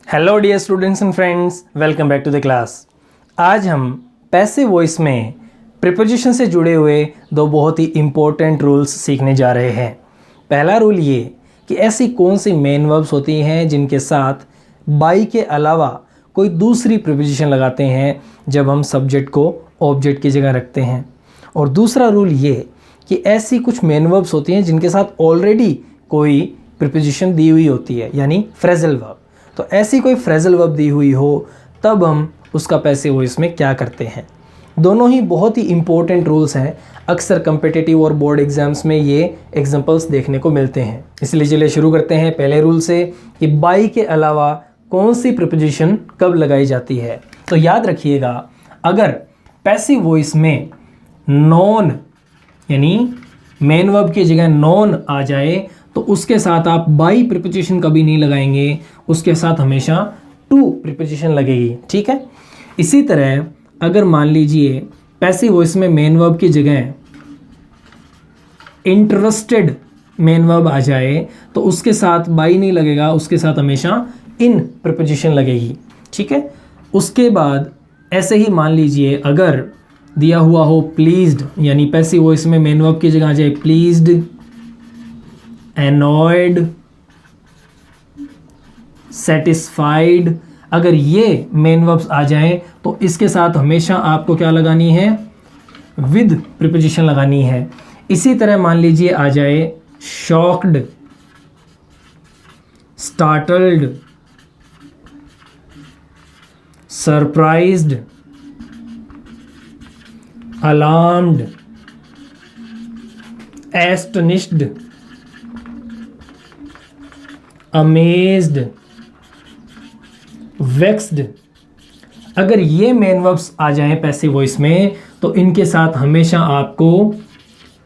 Hello dear students and friends, welcome back to the class. आज हम passive voice में preposition से जुड़े हुए दो बहुत ही इम्पोर्टेंट रूल्स सीखने जा रहे हैं। पहला रूल ये कि ऐसी कौन सी मेन वर्ब्स होती हैं जिनके साथ बाई के अलावा कोई दूसरी प्रीपोजिशन लगाते हैं जब हम सब्जेक्ट को ऑब्जेक्ट की जगह रखते हैं। और दूसरा रूल ये कि ऐसी कुछ मेन वर्ब्स होती हैं जिनके साथ ऑलरेडी कोई प्रीपोजिशन दी हुई होती है, यानी फ्रेजल वर्ब। तो ऐसी कोई फ्रेजल वर्ब दी हुई हो तब हम उसका पैसिव वॉइस में क्या करते हैं। दोनों ही बहुत ही इम्पोर्टेंट रूल्स हैं। अक्सर कम्पिटिटिव और बोर्ड एग्जाम्स में ये एग्जांपल्स देखने को मिलते हैं। इसलिए चलिए शुरू करते हैं पहले रूल से कि बाई के अलावा कौन सी प्रीपोजिशन कब लगाई जाती है। तो याद रखिएगा, अगर पैसिव वॉइस में नॉन यानी मेन वर्ब की जगह नॉन आ जाए तो उसके साथ आप बाई प्रीपोजिशन कभी नहीं लगाएंगे, उसके साथ हमेशा टू प्रीपोजिशन लगेगी। ठीक है। इसी तरह अगर मान लीजिए पैसिव वॉइस में मेन वर्ब की जगह इंटरेस्टेड मेन वर्ब आ जाए तो उसके साथ बाई नहीं लगेगा, उसके साथ हमेशा इन प्रीपोजिशन लगेगी। ठीक है। उसके बाद ऐसे ही मान लीजिए अगर दिया हुआ हो प्लीज्ड, यानी पैसिव वॉइस में मेन वर्ब की जगह आ जाए प्लीज्ड, annoyed, satisfied, अगर ये मेन वर्ब्स आ जाएं तो इसके साथ हमेशा आपको क्या लगानी है, विद प्रीपोजिशन लगानी है। इसी तरह मान लीजिए आ जाए shocked, startled, surprised, alarmed, astonished, amazed, vexed. अगर ये मेन वर्ब्स आ जाएं पैसिव वॉइस में तो इनके साथ हमेशा आपको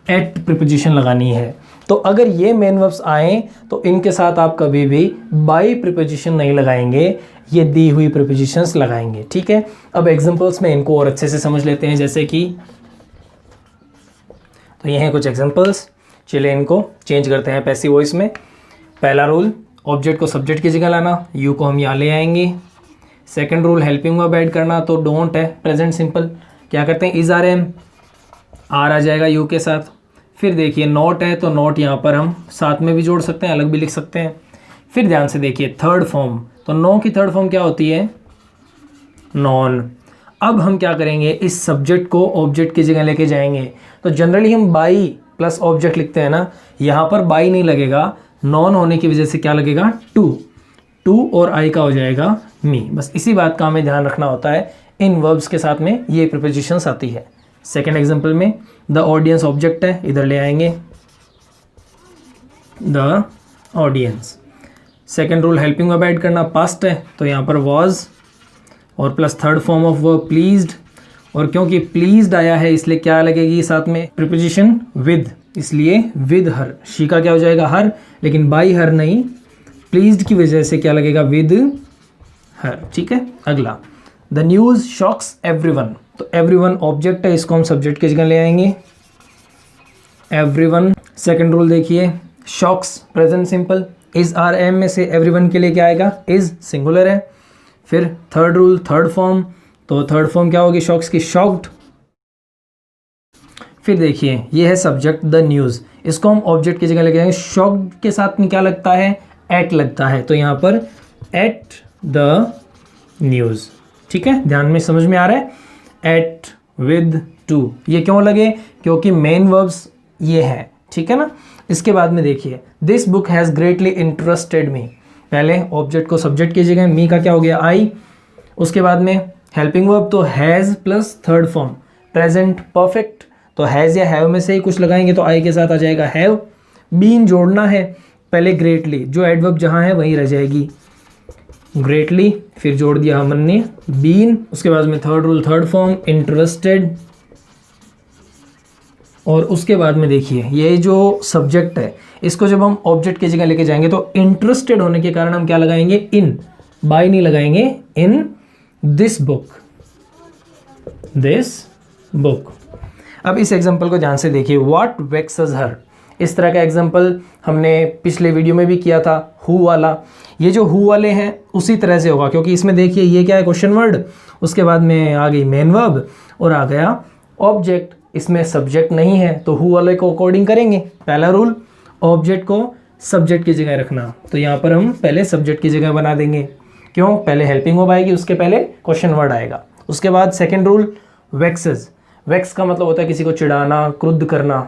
एट प्रीपोजिशन लगानी है। तो अगर ये मेन वर्ब्स आएँ तो इनके साथ आप कभी भी बाई प्रीपोजिशन नहीं लगाएंगे, ये दी हुई प्रीपोजिशंस लगाएंगे। ठीक है। अब एग्जांपल्स में इनको और अच्छे से समझ लेते हैं, जैसे कि तो ये हैं कुछ एग्जांपल्स। चलिए इनको चेंज करते हैं पैसिव वॉइस में। पहला रूल, ऑब्जेक्ट को सब्जेक्ट की जगह लाना, यू को हम यहाँ ले आएंगे। Second rule, helping verb add करना, तो डोंट है प्रेजेंट सिंपल, क्या करते हैं इज आर एम, आर आ जाएगा यू के साथ। फिर देखिए नॉट है तो नॉट यहाँ पर हम साथ में भी जोड़ सकते हैं, अलग भी लिख सकते हैं। फिर ध्यान से देखिए थर्ड फॉर्म, तो नो की थर्ड फॉर्म क्या होती है, नॉन। अब हम क्या करेंगे, इस सब्जेक्ट को ऑब्जेक्ट की जगह लेके जाएंगे। तो जनरली हम बाई प्लस ऑब्जेक्ट लिखते हैं ना, यहाँ पर बाई नहीं लगेगा, नॉन होने की वजह से क्या लगेगा, टू और आई का हो जाएगा मी। बस इसी बात का हमें ध्यान रखना होता है, इन वर्ब्स के साथ में ये प्रीपोजिशंस आती है। सेकंड एग्जांपल में द ऑडियंस ऑब्जेक्ट है, इधर ले आएंगे the audience. Second rule, helping verb add करना, पास्ट है तो यहाँ पर वॉज और plus third form of verb pleased. और क्योंकि प्लीज्ड आया है इसलिए क्या लगेगी साथ में प्रीपोजिशन विद, इसलिए विद हर। शी का क्या हो जाएगा हर, लेकिन बाई हर नहीं, प्लीज्ड की वजह से क्या लगेगा विद हर। ठीक है। अगला, द न्यूज़ शॉक्स एवरीवन, तो एवरीवन ऑब्जेक्ट है, इसको हम सब्जेक्ट की जगह ले आएंगे एवरीवन। सेकंड रूल देखिए, shocks present simple, is are am में से एवरीवन के लिए क्या आएगा, इज सिंगुलर है। फिर थर्ड रूल, थर्ड फॉर्म, तो थर्ड फॉर्म क्या होगी शॉक्स की, शॉक्ड। फिर देखिए ये है सब्जेक्ट द न्यूज़, इसको हम ऑब्जेक्ट की जगह लेके आएंगे, शॉक्ड के साथ में क्या लगता है, एट लगता है, तो यहाँ पर एट द न्यूज़। ठीक है, ध्यान में समझ में आ रहा है, एट विद टू, ये क्यों लगे, क्योंकि मेन वर्ब्स ये है। ठीक है ना। इसके बाद में देखिए this book has greatly interested me, पहले ऑब्जेक्ट को सब्जेक्ट की जगह, मी का क्या हो गया आई। उसके बाद में हेल्पिंग वर्ब तो has plus third form present perfect, तो हैज़ या हैव में से ही कुछ लगाएंगे तो आई के साथ आ जाएगा हैव। बीन जोड़ना है, पहले ग्रेटली, जो एडवर्ब जहाँ है वहीं रह जाएगी ग्रेटली, फिर जोड़ दिया हमने बीन। उसके बाद में third rule, third form interested. और उसके बाद में देखिए ये जो सब्जेक्ट है इसको जब हम ऑब्जेक्ट की जगह लेके जाएंगे तो इंटरेस्टेड होने के कारण हम क्या लगाएंगे, इन, बाय नहीं लगाएंगे, in this book, this book. अब इस एग्जांपल को ध्यान से देखिए, व्हाट वेक्सेस हर, इस तरह का एग्जांपल हमने पिछले वीडियो में भी किया था, हु वाला। ये जो हु वाले हैं उसी तरह से होगा, क्योंकि इसमें देखिए ये क्या है, क्वेश्चन वर्ड, उसके बाद में आ गई मेन वर्ब और आ गया ऑब्जेक्ट। इसमें सब्जेक्ट नहीं है तो हु वाले को अकॉर्डिंग करेंगे। पहला रूल, ऑब्जेक्ट को सब्जेक्ट की जगह रखना, तो यहाँ पर हम पहले सब्जेक्ट की जगह बना देंगे। क्यों? पहले हेल्पिंग वर्ब आएगी, उसके पहले क्वेश्चन वर्ड आएगा। उसके बाद सेकंड रूल, वेक्सेस। वेक्स का मतलब होता है किसी को चिढ़ाना, क्रुद्ध करना,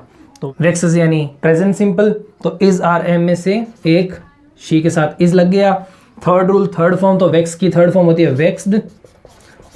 तो वेक्सेस यानी प्रेजेंट सिंपल, तो इज आर एम में से एक शी के साथ इज लग गया। थर्ड रूल, थर्ड फॉर्म, तो वेक्स की थर्ड फॉर्म होती है वेक्स्ड,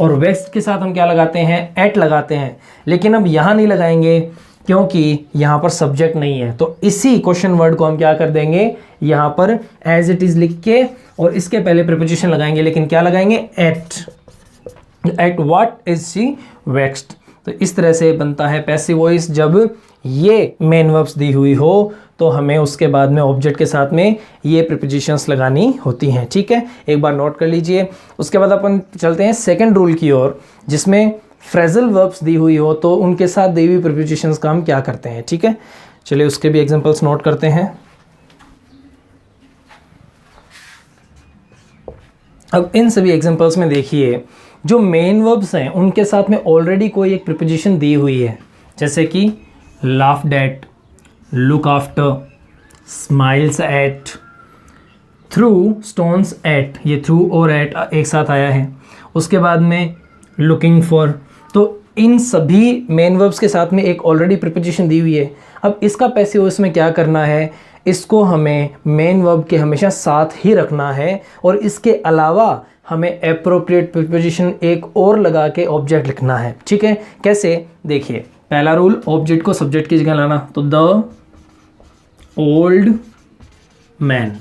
और वेक्स्ड के साथ हम क्या लगाते हैं, एट लगाते हैं। लेकिन अब यहाँ नहीं लगाएंगे क्योंकि यहाँ पर सब्जेक्ट नहीं है, तो इसी क्वेश्चन वर्ड को हम क्या कर देंगे, यहाँ पर एज इट इज लिख के और इसके पहले प्रीपोजिशन लगाएंगे। लेकिन क्या लगाएंगे, at what is she vexed. तो इस तरह से बनता है पैसिव वॉइस। जब ये मेन वर्ब्स दी हुई हो तो हमें उसके बाद में ऑब्जेक्ट के साथ में ये प्रीपोजिशंस लगानी होती हैं। ठीक है, एक बार नोट कर लीजिए। उसके बाद अपन चलते हैं सेकंड रूल की ओर, जिसमें फ्रेजल वर्ब्स दी हुई हो तो उनके साथ दी हुई प्रीपोजिशंस का हम क्या करते हैं। ठीक है, चलिए उसके भी एग्जांपल्स नोट करते हैं। अब इन सभी एग्जांपल्स में देखिए, जो मेन वर्ब्स हैं उनके साथ में ऑलरेडी कोई एक प्रीपोजिशन दी हुई है, जैसे कि laughed at, look after, smiles at, threw stones at, ये threw और at एक साथ आया है। उसके बाद में looking for, तो इन सभी मेन वर्ब्स के साथ में एक ऑलरेडी प्रीपोजिशन दी हुई है। अब इसका पैसिव वॉइस में क्या करना है, इसको हमें मेन वर्ब के हमेशा साथ ही रखना है, और इसके अलावा हमें एप्रोप्रिएट प्रीपोजिशन एक और लगा के ऑब्जेक्ट लिखना है। ठीक है, कैसे, देखिए। पहला रूल, ऑब्जेक्ट को सब्जेक्ट की जगह लाना, तो the old man.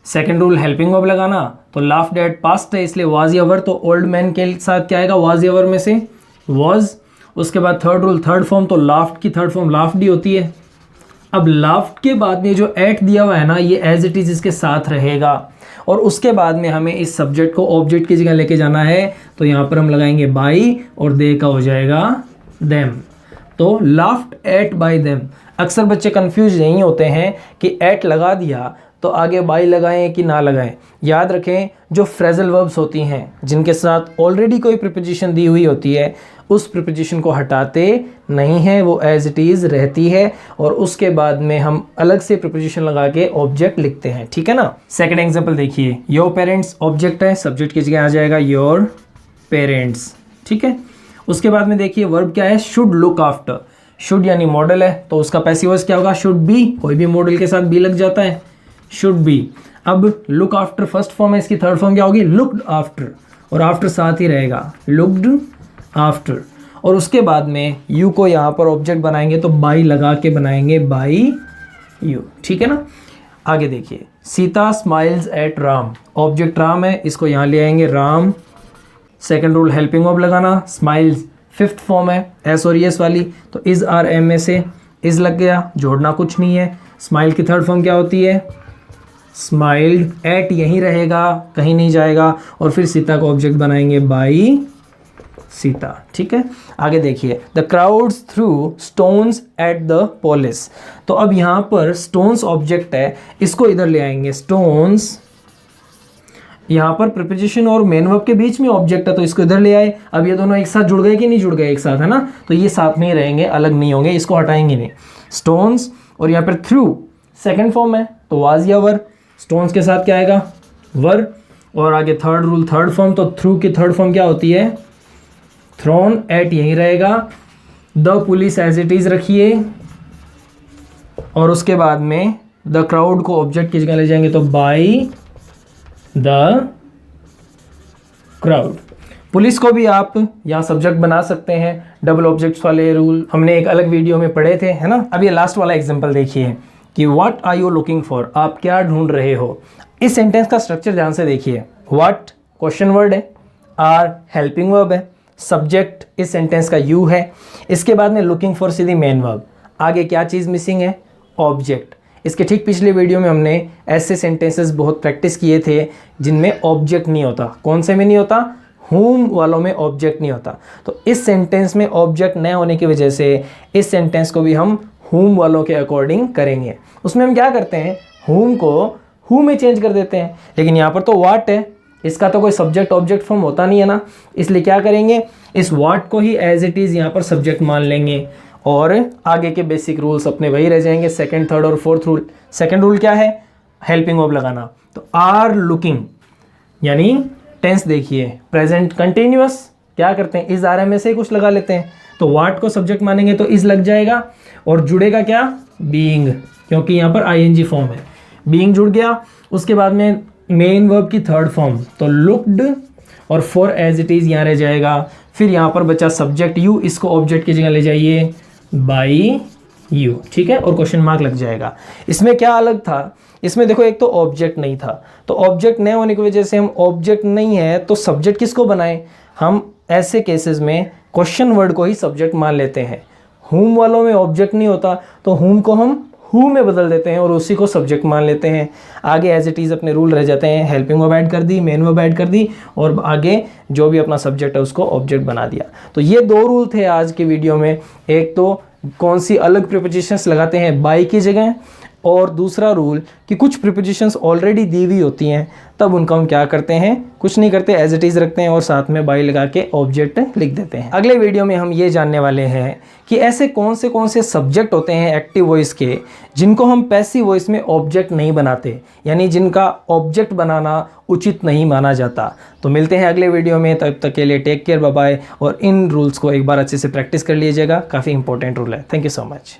Second rule, helping verb लगाना, तो लाफ्ड एट पास्ट है इसलिए वाज या वर, तो ओल्ड मैन के साथ क्या आएगा, वाज या वर में से वाज। उसके बाद थर्ड रूल, थर्ड फॉर्म, तो लाफ्ड की थर्ड फॉर्म लाफ्ड ही होती है। अब लाफ्ड के बाद में जो एट दिया हुआ है ना, ये एज इट इज इसके साथ रहेगा, और उसके बाद में हमें इस सब्जेक्ट को ऑब्जेक्ट की जगह लेके जाना है, तो यहाँ पर हम लगाएंगे बाई और दे का हो जाएगा देम। तो लाफ्ड एट बाई देम। अक्सर बच्चे कंफ्यूज नहीं होते हैं कि एट लगा दिया तो आगे बाई लगाएं कि ना लगाएं। याद रखें, जो फ्रेजल वर्ब्स होती हैं जिनके साथ ऑलरेडी कोई प्रीपोजिशन दी हुई होती है, उस प्रीपोजिशन को हटाते नहीं हैं, वो एज इट इज़ रहती है, और उसके बाद में हम अलग से प्रीपोजिशन लगा के ऑब्जेक्ट लिखते हैं। ठीक है ना। सेकंड एग्जांपल देखिए, योर पेरेंट्स ऑब्जेक्ट है, सब्जेक्ट की जगह आ जाएगा योर पेरेंट्स। ठीक है, उसके बाद में देखिए वर्ब क्या है, शुड लुक आफ्टर। शुड यानी मॉडल है, तो उसका पैसिव वॉइस क्या होगा, शुड बी। कोई भी मॉडल के साथ बी लग जाता है, शुड बी। अब लुक आफ्टर फर्स्ट फॉर्म है, इसकी थर्ड फॉर्म क्या होगी, लुक्ड आफ्टर, और आफ्टर साथ ही रहेगा, लुक्ड आफ्टर। और उसके बाद में यू को यहाँ पर ऑब्जेक्ट बनाएंगे तो बाई लगा के बनाएंगे, बाई यू। ठीक है ना। आगे देखिए, Sita smiles eight Ram, object Ram है, इसको यहाँ ले आएंगे Ram. Second rule, helping verb लगाना, स्माइल्स फिफ्थ फॉर्म है, एस और एस वाली, तो इज आर एम में से इज लग गया, जोड़ना कुछ नहीं है। स्माइल की थर्ड फॉर्म क्या होती है, स्माइल्ड, एट यहीं रहेगा, कहीं नहीं जाएगा, और फिर सीता को ऑब्जेक्ट बनाएंगे बाई सीता। ठीक है, आगे देखिए, the crowds through stones at the police, तो अब यहाँ पर स्टोन्स ऑब्जेक्ट है, इसको इधर ले आएंगे, स्टोन्स, यहाँ पर प्रीपोजिशन और मेन वर्ब के बीच में ऑब्जेक्ट है तो इसको इधर ले आए। अब ये दोनों एक साथ जुड़ गए कि नहीं जुड़ गए, एक साथ है ना, तो ये साथ में ही रहेंगे, अलग नहीं होंगे, इसको हटाएंगे नहीं। स्टोन्स, और यहाँ पर थ्रू सेकंड फॉर्म है तो वाज या वर, स्टोन्स के साथ क्या आएगा, वर, और आगे थर्ड रूल थर्ड फॉर्म, तो थ्रू की थर्ड फॉर्म क्या होती है, थ्रोन, एट यहीं रहेगा, the police as it is रखिए, और उसके बाद में द क्राउड को ऑब्जेक्ट की जगह ले जाएंगे तो बाई द क्राउड। पुलिस को भी आप यहाँ सब्जेक्ट बना सकते हैं, डबल ऑब्जेक्ट्स वाले रूल हमने एक अलग वीडियो में पढ़े थे, है ना। अब ये लास्ट वाला एग्जांपल देखिए कि what are you looking for, आप क्या ढूंढ रहे हो। इस सेंटेंस का स्ट्रक्चर ध्यान से देखिए, व्हाट क्वेश्चन वर्ड है, आर हेल्पिंग वर्ब है, सब्जेक्ट इस सेंटेंस का यू है, इसके बाद में looking for Sidhi main verb, आगे क्या चीज़ मिसिंग है, ऑब्जेक्ट। इसके ठीक पिछले वीडियो में हमने ऐसे सेंटेंसेस बहुत प्रैक्टिस किए थे जिनमें ऑब्जेक्ट नहीं होता। कौन से में नहीं होता, whom वालों में ऑब्जेक्ट नहीं होता। तो इस सेंटेंस में ऑब्जेक्ट न होने की वजह से इस सेंटेंस को भी हम whom वालों के अकॉर्डिंग करेंगे। उसमें हम क्या करते हैं, whom को who में चेंज कर देते हैं, लेकिन यहाँ पर तो what है, इसका तो कोई सब्जेक्ट ऑब्जेक्ट फॉर्म होता नहीं है ना, इसलिए क्या करेंगे, इस what को ही एज इट इज़ यहाँ पर सब्जेक्ट मान लेंगे और आगे के बेसिक रूल्स अपने वही रह जाएंगे, सेकंड, थर्ड और फोर्थ रूल। सेकंड रूल क्या है, हेल्पिंग वर्ब लगाना। तो आर लुकिंग यानी टेंस देखिए, प्रेजेंट कंटिन्यूअस, क्या करते हैं, इस आर में से कुछ लगा लेते हैं, तो वाट को सब्जेक्ट मानेंगे तो इज लग जाएगा और जुड़ेगा क्या, बीइंग, क्योंकि यहाँ पर आईएनजी फॉर्म है, बीइंग जुड़ गया। उसके बाद में मेन वर्ब की थर्ड फॉर्म तो लुक्ड और फॉर एज इट इज़ यहाँ रह जाएगा। फिर यहाँ पर बचा सब्जेक्ट यू, इसको ऑब्जेक्ट की जगह ले जाइए बाई यू, ठीक है, और क्वेश्चन मार्क लग जाएगा। इसमें क्या अलग था, इसमें देखो एक तो ऑब्जेक्ट नहीं था, तो ऑब्जेक्ट नहीं होने की वजह से हम ऑब्जेक्ट नहीं है तो सब्जेक्ट किसको बनाएं, हम ऐसे केसेस में क्वेश्चन वर्ड को ही सब्जेक्ट मान लेते हैं। हुम वालों में ऑब्जेक्ट नहीं होता तो हुम को हम हु में बदल देते हैं और उसी को सब्जेक्ट मान लेते हैं। आगे एज इट इज़ अपने रूल रह जाते हैं, हेल्पिंग वर्ब ऐड कर दी, मेन वर्ब ऐड कर दी और आगे जो भी अपना सब्जेक्ट है उसको ऑब्जेक्ट बना दिया। तो ये दो रूल थे आज की वीडियो में, एक तो कौन सी अलग प्रीपोजिशंस लगाते हैं बाई की जगह, और दूसरा रूल कि कुछ प्रीपोजिशंस ऑलरेडी दी हुई होती हैं तब उनका हम क्या करते हैं, कुछ नहीं करते, एज इट इज़ रखते हैं और साथ में बाई लगा के ऑब्जेक्ट लिख देते हैं। अगले वीडियो में हम ये जानने वाले हैं कि ऐसे कौन से सब्जेक्ट होते हैं एक्टिव वॉइस के जिनको हम पैसिव वॉइस में ऑब्जेक्ट नहीं बनाते, यानी जिनका ऑब्जेक्ट बनाना उचित नहीं माना जाता। तो मिलते हैं अगले वीडियो में, तब तक के लिए टेक केयर, बाय बाय। और इन रूल्स को एक बार अच्छे से प्रैक्टिस कर लीजिएगा, काफ़ी इंपॉर्टेंट रूल है। Thank you so much.